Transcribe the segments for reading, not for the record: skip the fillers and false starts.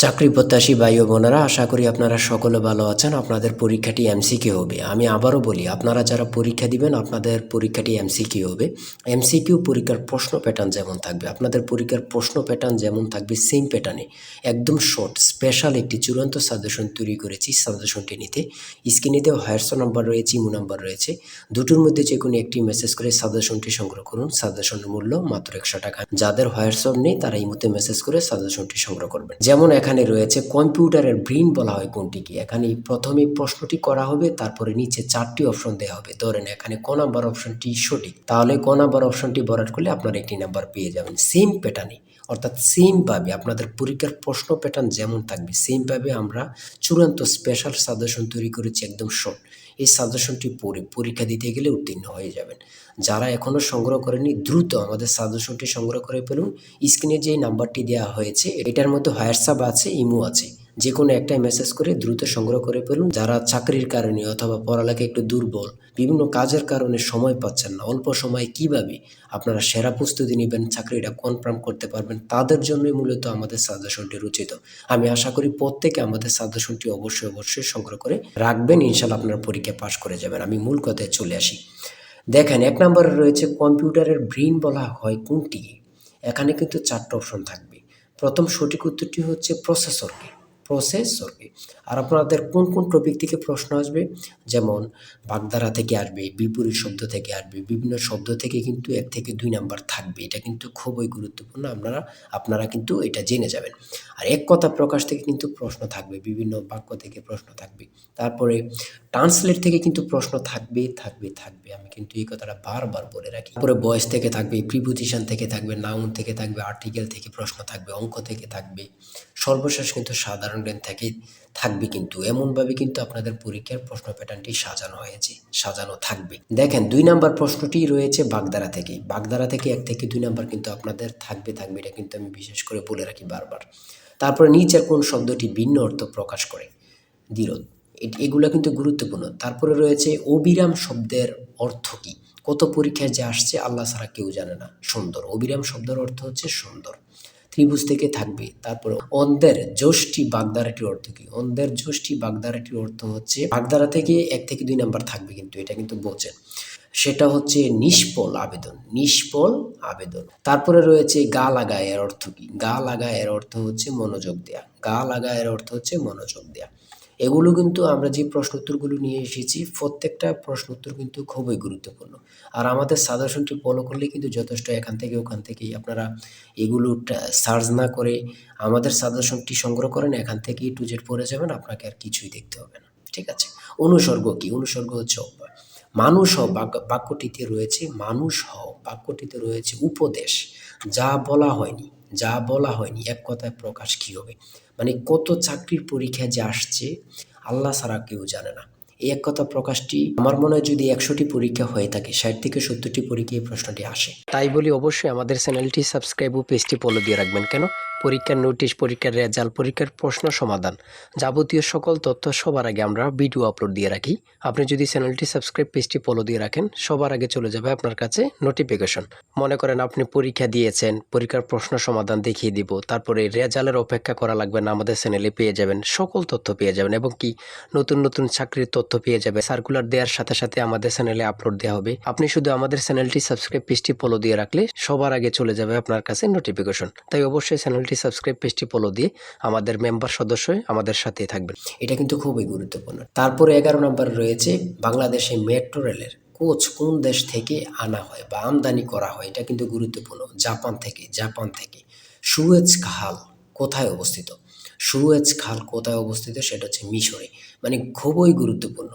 চাকরি প্রত্যাশী ভাই ও বোনেরা, আশা করি আপনারা সকলে ভালো আছেন। আপনাদের পরীক্ষাটি এমসিকিউ হবে। আমি আবারও বলি, আপনারা যারা পরীক্ষা দিবেন আপনাদের পরীক্ষাটি এমসিকিউ হবে। এমসিকিউ পরীক্ষার প্রশ্ন প্যাটার্ন যেমন থাকবে, আপনাদের পরীক্ষার প্রশ্ন প্যাটার্ন যেমন থাকবে সেম প্যাটার্নে একদম শর্ট স্পেশাল একটি চূড়ান্ত সাজেশন তৈরি করেছি। সাজেশনটি নিতে স্ক্রিনে দেওয়া হোয়াটসঅ্যাপ নাম্বার রয়েছে, ইমো নাম্বার রয়েছে, দুটোর মধ্যে যে কোনো একটি মেসেজ করে সাজেশনটি সংগ্রহ করুন। সাজেশনের মূল্য মাত্র 100 টাকা। যাদের হোয়াটসঅ্যাপ নেই তারা ইমোতে মেসেজ করে সাজেশনটি সংগ্রহ করবেন। যেমন এখানে রয়েছে কম্পিউটারের ব্রেইন বলা হয় কোনটিকে। এখানে প্রথমে প্রশ্নটি করা হবে, তারপরে নিচে 4টি অপশন দেওয়া হবে। ধরেন এখানে ক নাম্বার অপশনটি সঠিক, তাহলে ক নাম্বার অপশনটি ভরাট করলে আপনারা একটি নাম্বার পেয়ে যাবেন। সেম প্যাটার্নে, অর্থাৎ সেমভাবে আপনাদের পরীক্ষার প্রশ্ন প্যাটার্ন যেমন থাকবে সেমভাবে আমরা চূড়ান্ত স্পেশাল সাজেশন তৈরি করেছি, একদম শর্ট। এই সাজেশনটি পড়ে পরীক্ষা দিতে গেলে উত্তীর্ণ হয়ে যাবেন। যারা এখনও সংগ্রহ করেনি দ্রুত আমাদের সাজেশনটি সংগ্রহ করে ফেলুন। স্ক্রিনে যে নাম্বারটি দেওয়া হয়েছে এটার মধ্যে হোয়াটসঅ্যাপ আছে, ইমো আছে, যে কোনো একটাই মেসেজ করে দ্রুত সংগ্রহ করে ফেলুন। যারা চাকরির কারণে অথবা পড়ালেখা একটু দুর্বল, বিভিন্ন কাজের কারণে সময় পাচ্ছেন না, অল্প সময়ে কিভাবে আপনারা সেরা প্রস্তুতি নেবেন, চাকরিটা কনফার্ম করতে পারবেন, তাদের জন্যই মূলত আমাদের সাজেশনটি রচিত। আমি আশা করি প্রত্যেকে আমাদের সাজেশনটি অবশ্যই সংগ্রহ করে রাখবেন। ইনশাল্লাহ আপনারা পরীক্ষা পাশ করে যাবেন। আমি মূল কথায় চলে আসি। দেখেন 1 নম্বরে রয়েছে কম্পিউটারের ব্রেইন বলা হয় কোনটি। এখানে কিন্তু 4টা অপশন থাকবে। প্রথম সঠিক উত্তরটি হচ্ছে প্রসেসরকে। আর আপনাদের কোন কোন টপিক থেকে প্রশ্ন আসবে, যেমন বাগধারা থেকে আসবে, বিপরীত শব্দ থেকে আসবে, বিভিন্ন শব্দ থেকে কিন্তু 1 থেকে 2 নাম্বার থাকবে। এটা কিন্তু খুবই গুরুত্বপূর্ণ, আপনারা কিন্তু এটা জেনে যাবেন। আর এক কথা প্রকাশ থেকে কিন্তু প্রশ্ন থাকবে, বিভিন্ন বাক্য থেকে প্রশ্ন থাকবে। তারপরে ট্রান্সলেট থেকে কিন্তু প্রশ্ন থাকবে। আমি কিন্তু এই কথাটা বারবার বলে রাখি। তারপরে ভয়েস থেকে থাকবে, প্রিপোজিশন থেকে থাকবে, নাউন থেকে থাকবে, আর্টিকেল থেকে প্রশ্ন থাকবে, অঙ্ক থেকে থাকবে, সর্বশেষ কিন্তু সাধারণ জ্ঞান থেকে থাকবে। কিন্তু এমনভাবে কিন্তু আপনাদের পরীক্ষার প্রশ্ন প্যাটার্নটি সাজানো থাকবে। দেখেন 2 নাম্বার প্রশ্নটি রয়েছে বাগধারা থেকে। বাগধারা থেকে 1 থেকে 2 নাম্বার কিন্তু আপনাদের থাকবে। এটা কিন্তু আমি বিশেষ করে বলে রাখি বারবার। তারপরে নিচের কোন শব্দটি ভিন্ন অর্থ প্রকাশ করে, দ্বিরোধ, এগুলা কিন্তু গুরুত্বপূর্ণ। তারপরে রয়েছে অবিরাম শব্দের অর্থ কী। কত পরীক্ষায় যে আসছে আল্লাহ ছাড়া কেউ জানে না। সুন্দর, অবিরাম শব্দের অর্থ হচ্ছে সুন্দর। ত্রিভুজ থেকে থাকবে। তারপরে অন্ধের যষ্টি বাগধারাটির অর্থ কী। অন্ধের যষ্টি বাগধারাটির অর্থ হচ্ছে, বাগধারা থেকে 1 থেকে 2 নাম্বার থাকবে, কিন্তু এটা কিন্তু বোঝেন, সেটা হচ্ছে নিষ্ফল আবেদন। তারপরে রয়েছে গা লাগা, এর অর্থ কী। গা লাগা এর অর্থ হচ্ছে মনোযোগ দেয়া। এগুলো কিন্তু আমরা যে প্রশ্ন উত্তরগুলো নিয়ে এসেছি প্রত্যেকটা প্রশ্ন উত্তর কিন্তু খুবই গুরুত্বপূর্ণ। আর আমাদের সাজেশনটি ফলো করলে কিন্তু যথেষ্ট। এখান থেকে ওখান থেকেই আপনারা এগুলো সার্চ না করে আমাদের সাজেশনটি সংগ্রহ করেন, এখান থেকে টু জেড পড়ে যাবেন, আপনাকে আর কিছুই দেখতে হবে না। ঠিক আছে। অনুসর্গ কী। অনুসর্গ হচ্ছে অভ্যাস। বাক্যটিতে রয়েছে উপদেশ। যা বলা হয়নি এক কথায় প্রকাশ কী হবে। মানে কত চাকরির পরীক্ষা যে আসছে আল্লাহ ছাড়া কেউ জানে না। এই এক কথা প্রকাশটি আমার মনে হয় যদি 100টি পরীক্ষা হয়ে থাকে 60 থেকে 70টি পরীক্ষায় এই প্রশ্নটি আসে। তাই বলি অবশ্যই আমাদের চ্যানেলটি সাবস্ক্রাইব ও পেজটি ফলো দিয়ে রাখবেন। কেন? পরীক্ষার নোটিশ, পরীক্ষার রেজাল্ট, পরীক্ষার প্রশ্ন সমাধান, যাবতীয় সকল তথ্য সবার আগে আমরা ভিডিও আপলোড দিয়ে রাখি। আপনি যদি চ্যানেলটি সাবস্ক্রাইব, পেজটি ফলো দিয়ে রাখেন, সবার আগে চলে যাবে আপনার কাছে নোটিফিকেশন। মনে করেন আপনি পরীক্ষা দিয়েছেন, পরীক্ষার প্রশ্ন সমাধান দেখিয়ে দিব, তারপরে রেজাল্টের অপেক্ষা করা লাগবে না, আমাদের চ্যানেলে পেয়ে যাবেন, সকল তথ্য পেয়ে যাবেন, এবং কি নতুন চাকরির তথ্য পেয়ে যাবে। সার্কুলার দেওয়ার সাথে সাথে আমাদের চ্যানেলে আপলোড দেওয়া হবে। আপনি শুধু আমাদের চ্যানেলটি সাবস্ক্রাইব, পেজটি ফলো দিয়ে রাখলে সবার আগে চলে যাবে আপনার কাছে নোটিফিকেশন। তাই অবশ্যই চ্যানেলটি সাবস্ক্রাইব, পেজটি ফলো দিয়ে আমাদের মেম্বার সদস্য হয়ে আমাদের সাথেই থাকবেন। এটা কিন্তু খুবই গুরুত্বপূর্ণ। তারপরে 11 নম্বর রয়েছে বাংলাদেশে মেট্রো রেলের কোচ কোন দেশ থেকে আনা হয় বা আমদানি করা হয়। এটা কিন্তু গুরুত্বপূর্ণ। জাপান থেকে। সুয়েজ খাল কোথায় অবস্থিত? সেটা হচ্ছে মিশরে। মানে খুবই গুরুত্বপূর্ণ।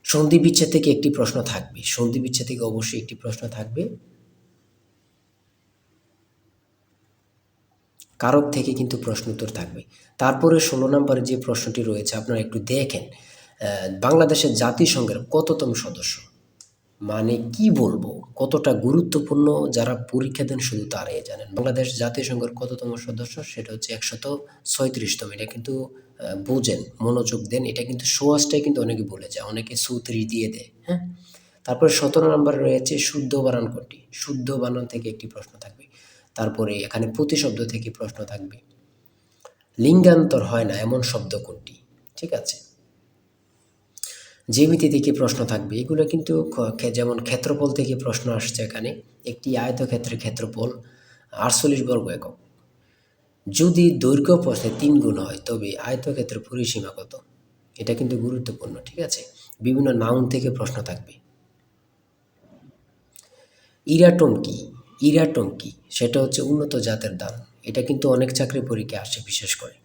সন্ধি বিচ্ছেদ থেকে একটি প্রশ্ন থাকবে। অবশ্যই একটি প্রশ্ন থাকবে। কারক থেকে কিন্তু প্রশ্ন উত্তর থাকবে। তারপরে 16 নম্বরে যে প্রশ্নটি রয়েছে আপনারা একটু দেখেন, বাংলাদেশের জাতিসংঘের কততম সদস্য। মানে কি বলবো, কতটা গুরুত্বপূর্ণ, যারা পরীক্ষা দেন শুধু তারাই জানেন। বাংলাদেশ জাতিসংঘের কততম সদস্য, সেটা হচ্ছে 136তম। এটা কিন্তু বোঝেন, মনোযোগ দেন। এটা কিন্তু সোয়াশটাই কিন্তু অনেকে বলে যায়, অনেকে 34 দিয়ে দেয়। হ্যাঁ। তারপরে 17 নম্বরে রয়েছে শুদ্ধ বানান কোনটি। শুদ্ধ বানান থেকে একটি প্রশ্ন থাকবে। তারপরে এখানে প্রতিশব্দ থেকে প্রশ্ন থাকবে। লিঙ্গান্তর হয় না এমন শব্দ কোনটি? ঠিক আছে, জ্যামিতি থেকে প্রশ্ন থাকবে, এগুলো কিন্তু যেমন ক্ষেত্রফল থেকে প্রশ্ন আসছে এখানে। একটি আয়তক্ষেত্রের ক্ষেত্রফল 48 বর্গ একক। যদি দৈর্ঘ্য প্রস্থে 3 গুণ হয় তবে আয়তক্ষেত্রের পরিসীমা কত? এটা কিন্তু গুরুত্বপূর্ণ। ঠিক আছে, বিভিন্ন নাউন থেকে প্রশ্ন থাকবে। ইরাটোম কি? ইরাটোম কি? সেটা হচ্ছে উন্নত জাতের ধান। এটা কিন্তু অনেক চাকরি পরীক্ষায় আসে বিশেষ করে।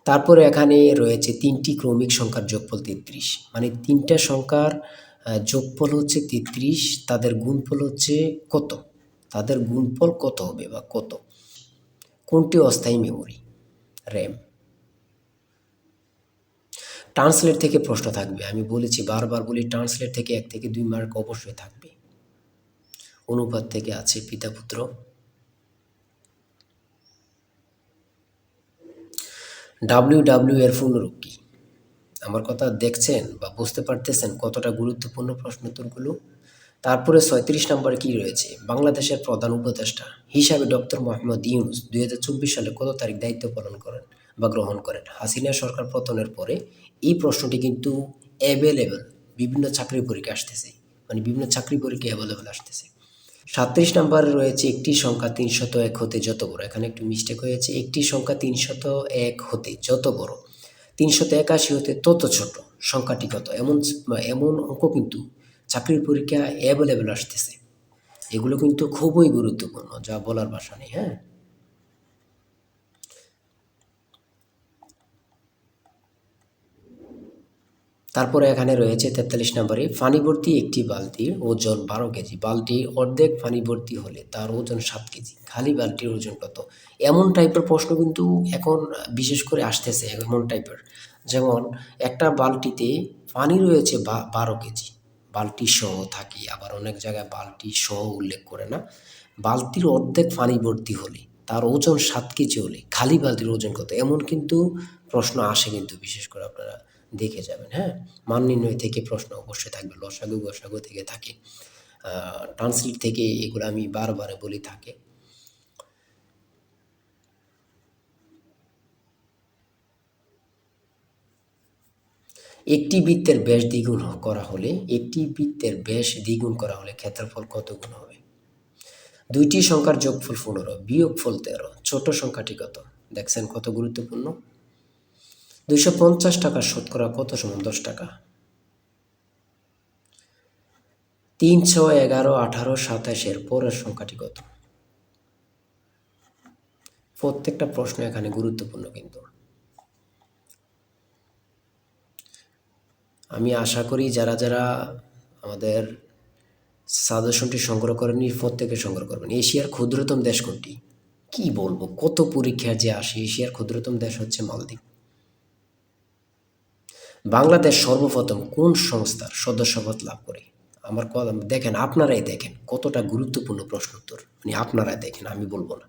তারপরে এখানে রয়েছে 3টি ক্রমিক সংখ্যার যোগফল 33, মানে 3টা সংখ্যার যোগফল হচ্ছে 33, তাদের গুণফল হচ্ছে কত? তাদের গুণফল কত হবে বা কত? কোনটি অস্থায়ী মেমোরি? র্যাম। ট্রান্সলেট থেকে প্রশ্ন থাকবে, আমি বলেছি বারবার বলি, ট্রান্সলেট থেকে 1 থেকে 2 মার্ক অবশ্যই থাকবে। অনুপাত থেকে আছে পিতা পুত্র। ডাব্লিউ এর পূর্ণরূপ কি? আমার কথা দেখছেন বা বুঝতে পারতেছেন কতটা গুরুত্বপূর্ণ প্রশ্ন উত্তরগুলো? তারপরে 36 নম্বরে কি রয়েছে? বাংলাদেশের প্রধান উপদেষ্টা হিসাবে ডক্টর মোহাম্মদ ইউনূস 2024 সালে কত তারিখ দায়িত্ব পালন করেন বা গ্রহণ করেন? হাসিনা সরকার পতনের পরে এই প্রশ্নটি কিন্তু অ্যাভেলেবল, বিভিন্ন চাকরি পরীক্ষা আসতেছে, মানে বিভিন্ন চাকরি পরীক্ষা অ্যাভেলেবল আসতেছে। 37 নম্বরে রয়েছে একটি সংখ্যা 301 হতে যত বড়। এখানে একটু মিস্টেক হয়েছে, একটি সংখ্যা 301 হতে যত বড় 381 হতে তত ছোট সংখ্যাটি কত? এমন এমন অঙ্ক কিন্তু চাকরির পরীক্ষা অ্যাভেলেবল আসতেছে। এগুলো কিন্তু খুবই গুরুত্বপূর্ণ, যা বলার ভাষা নেই। হ্যাঁ, তারপরে এখানে রয়েছে 43 নম্বরে, পানি ভর্তি একটি বালতির ওজন 12 কেজি, বালতির অর্ধেক পানি ভর্তি হলে তার ওজন 7 কেজি, খালি বালতির ওজন কত? এমন টাইপের প্রশ্ন কিন্তু এখন বিশেষ করে আসতেছে, এমন টাইপের। যেমন একটা বালতিতে পানি রয়েছে 12 কেজি, বালতি সহ থাকে, আবার অনেক জায়গায় বালতি সহ উল্লেখ করে না। বালতির অর্ধেক পানি ভর্তি হলে তার ওজন 7 কেজি হলে খালি বালতির ওজন কত? এমন কিন্তু প্রশ্ন আসে কিন্তু, বিশেষ করে আপনারা দেখে যাবেন। হ্যাঁ, মান নির্ণয় থেকে প্রশ্ন অবশ্যই থাকবে, লসাগু গসাগু থেকে থাকে, ট্রান্সলেট থেকে, এগুলো আমি বারবার বলি থাকে। একটি বৃত্তের ব্যাস দ্বিগুণ করা হলে, একটি বৃত্তের ব্যাস দ্বিগুণ করা হলে ক্ষেত্রফল কত গুণ হবে? দুইটি সংখ্যার যোগফল 15, বিয়োগফল 13, ছোট সংখ্যাটি কত? দেখছেন কত গুরুত্বপূর্ণ। 250 টাকা শতকরা কত সমান 10 টাকা? 3, 6, 11, 18, 27 এর পরের সংখ্যাটি কত? প্রত্যেকটা প্রশ্ন এখানে গুরুত্বপূর্ণ কিন্তু। আমি আশা করি যারা যারা আমাদের সাজেশনটি সংগ্রহ করেননি, প্রত্যেকে সংগ্রহ করবেন। এশিয়ার ক্ষুদ্রতম দেশ কোনটি? কি বলবো, কত পরীক্ষা যে আসে। এশিয়ার ক্ষুদ্রতম দেশ হচ্ছে মালদ্বীপ। বাংলাদেশ সর্বপ্রথম কোন সংস্থার সদস্যপদ লাভ করে? আমার কথা দেখেন, আপনারাই দেখেন কতটা গুরুত্বপূর্ণ প্রশ্ন উত্তর, মানে আপনারাই দেখেন, আমি বলবো না।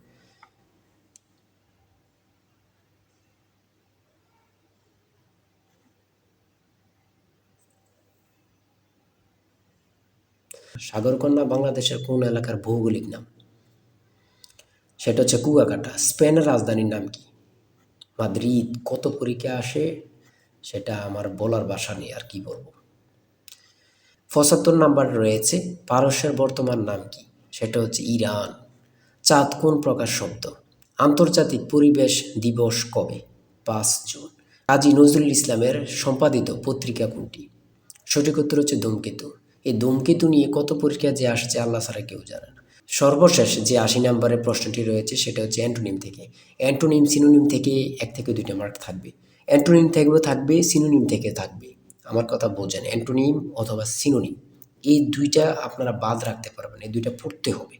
সাগরকন্যা বাংলাদেশের কোন এলাকার ভৌগোলিক নাম? সেটা হচ্ছে কুয়াকাটা। স্পেনের রাজধানীর নাম কি? মাদ্রিদ। কত পরীক্ষা আসে সেটা আমার বলার ভাষা নেই, আর কি বলবো। 75 নাম্বার রয়েছে, পারস্যের বর্তমান নাম কি? সেটা হচ্ছে ইরান। চাঁদ কোন প্রকার শব্দ? আন্তর্জাতিক পরিবেশ দিবস কবে? 5 জুন। কাজী নজরুল ইসলামের সম্পাদিত পত্রিকা কোনটি? সঠিক উত্তর হচ্ছে ধূমকেতু। এই ধূমকেতু নিয়ে কত পরীক্ষা যে আসছে আল্লাহ ছাড়া কেউ জানে না। সর্বশেষ যে 80 নম্বরের প্রশ্নটি রয়েছে সেটা হচ্ছে অ্যান্টোনিম থেকে। অ্যান্টোনিম সিনোনিম থেকে 1 থেকে 2টা মার্ক থাকবে। অ্যান্টোনিম থেকেও থাকবে, সিনোনিম থেকে থাকবে। আমার কথা বোঝেন, অ্যান্টোনিম অথবা সিনোনিম, এই 2টা আপনারা বাদ রাখতে পারবেন, এই 2টা পড়তে হবে।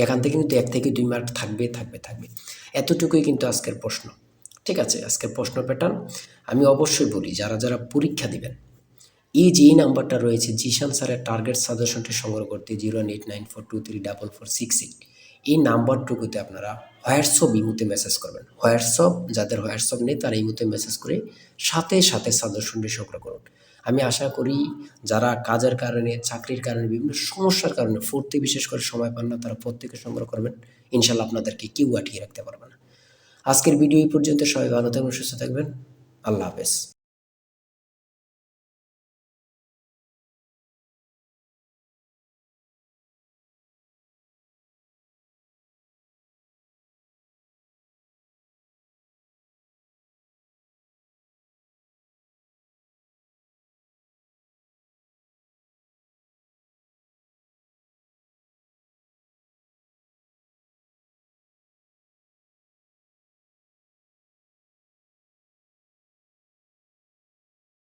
এখান থেকে কিন্তু 1 থেকে 2 মার্ক থাকবে থাকবে থাকবে। এতটুকুই কিন্তু আজকের প্রশ্ন। ঠিক আছে, আজকের প্রশ্ন প্যাটার্ন আমি অবশ্যই বলি, যারা যারা পরীক্ষা দিবেন, এই যে এই নাম্বারটা রয়েছে জিশান স্যারের টার্গেট সাজেশনটি সংগ্রহ করতে 018942388, এই নাম্বারটুকুতে আপনারা হোয়াটসঅ্যাপ ইমুতে মেসেজ করবেন। হোয়াটসঅ্যাপ, যাদের হোয়াটসঅ্যাপ নেই তারা ইমুতে মেসেজ করে সাথে সাথে সাজেশনটি সংগ্রহ করুন। আমি আশা করি যারা কাজের কারণে, চাকরির কারণে, বিভিন্ন সমস্যার কারণে পড়তে বিশেষ করে সময় পান না, তারা প্রত্যেকে সংগ্রহ করবেন। ইনশাল্লাহ আপনাদেরকে কেউ আটকিয়ে রাখতে পারবে না। আজকের ভিডিও এই পর্যন্ত। সবাই ভালো থাকবেন, সুস্থ থাকবেন। আল্লাহ হাফেজ।